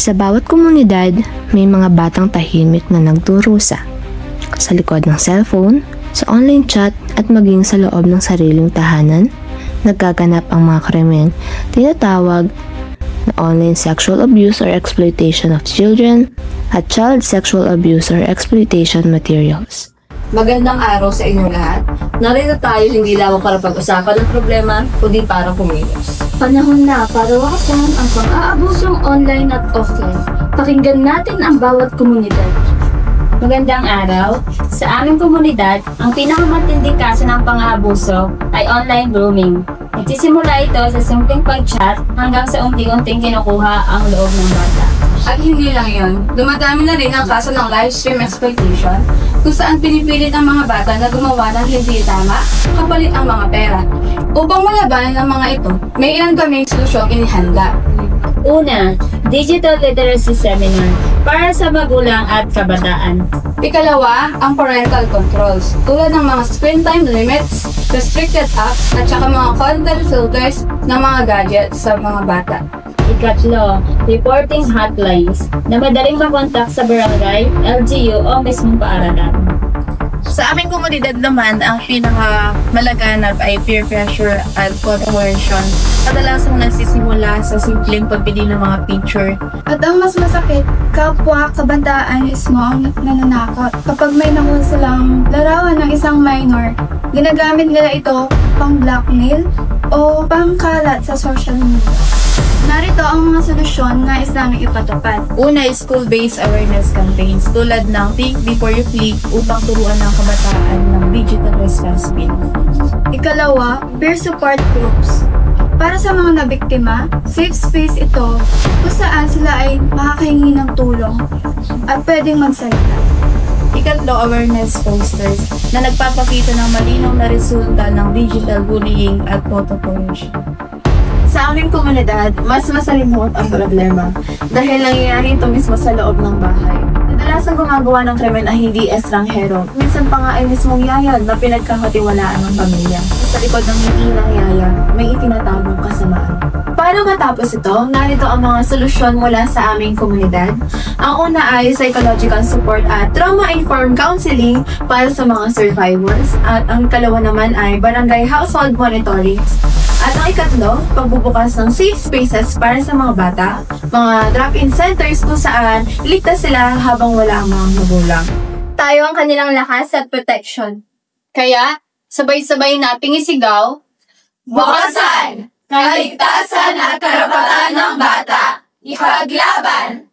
Sa bawat komunidad, may mga batang tahimik na nagdurusa. Sa likod ng cellphone, sa online chat at maging sa loob ng sariling tahanan, nagkaganap ang mga krimen tinatawag na online sexual abuse or exploitation of children at child sexual abuse or exploitation materials. Magandang araw sa inyong lahat. Narito tayo hindi lamang para pag-usapan ng problema, kundi para kumilos. Panahon na para wakasan ang pang-aabusong online at offline. Pakinggan natin ang bawat komunidad. Magandang araw. Sa aming komunidad, ang pinakamatinding kaso ng pang-aabuso ay online grooming. Nagsisimula ito sa simpleng pag-chat hanggang sa unti-unting kinukuha ang loob ng bata. At hindi lang yun, dumadami na rin ang kaso ng live stream exploitation kung saan pinipilit ang mga bata na gumawa ng hindi tama kapalit ang mga pera. Upang malabanan ang mga ito, may ilan kaming solusyong inihanda. Una, digital literacy seminar para sa magulang at kabataan. Ikalawa, ang parental controls tulad ng mga screen time limits, restricted apps at saka mga content filters ng mga gadgets sa mga bata. Ikatlo, reporting hotlines na madaling makontak sa barangay, LGU o mismong paaralan. Sa aming komunidad naman, ang pinakamalaganap ay peer pressure at coercion. Kadalasang nagsisimula sa simpleng pagbili ng mga picture. At ang mas masakit, kapwa kabataan mismo ang nananakot. Kapag may nakuha silang larawan ng isang minor, ginagamit nila ito pang blackmail o pangkalat sa social media. Narito ang mga solusyon na namin ipatupad. Una is school-based awareness campaigns tulad ng Think Before You Click upang turuan ng kabataan ng digital responsibility. Ikalawa, peer support groups. Para sa mga nabiktima, safe space ito kung saan sila ay makakahingi ng tulong at pwedeng magsalita. Ikatlo, awareness posters na nagpapakita ng malinaw na resulta ng digital bullying at photo coercion. Sa aming komunidad, mas masalimuot ang problema dahil nangyayari ito mismo sa loob ng bahay. Kadalasang gumagawa ng krimen ay hindi estranghero. Minsan pa nga ay mismong yaya na pinagkakatiwalaan ng pamilya. Sa likod ng hindi ng yaya, may itinatagong kasamaan. Paano matapos ito? Narito ang mga solusyon mula sa aming komunidad. Ang una ay psychological support at trauma-informed counseling para sa mga survivors. At ang ikalawa naman ay barangay household monitoring. At ang ikatlo, pagbubukas ng safe spaces para sa mga bata, mga drop-in centers kung saan ligtas sila habang wala ang mga magulang. Tayo ang kanilang lakas at protection. Kaya, sabay-sabay nating isigaw, Wakasan! Kaligtasan at karapatan ng bata! Ipaglaban!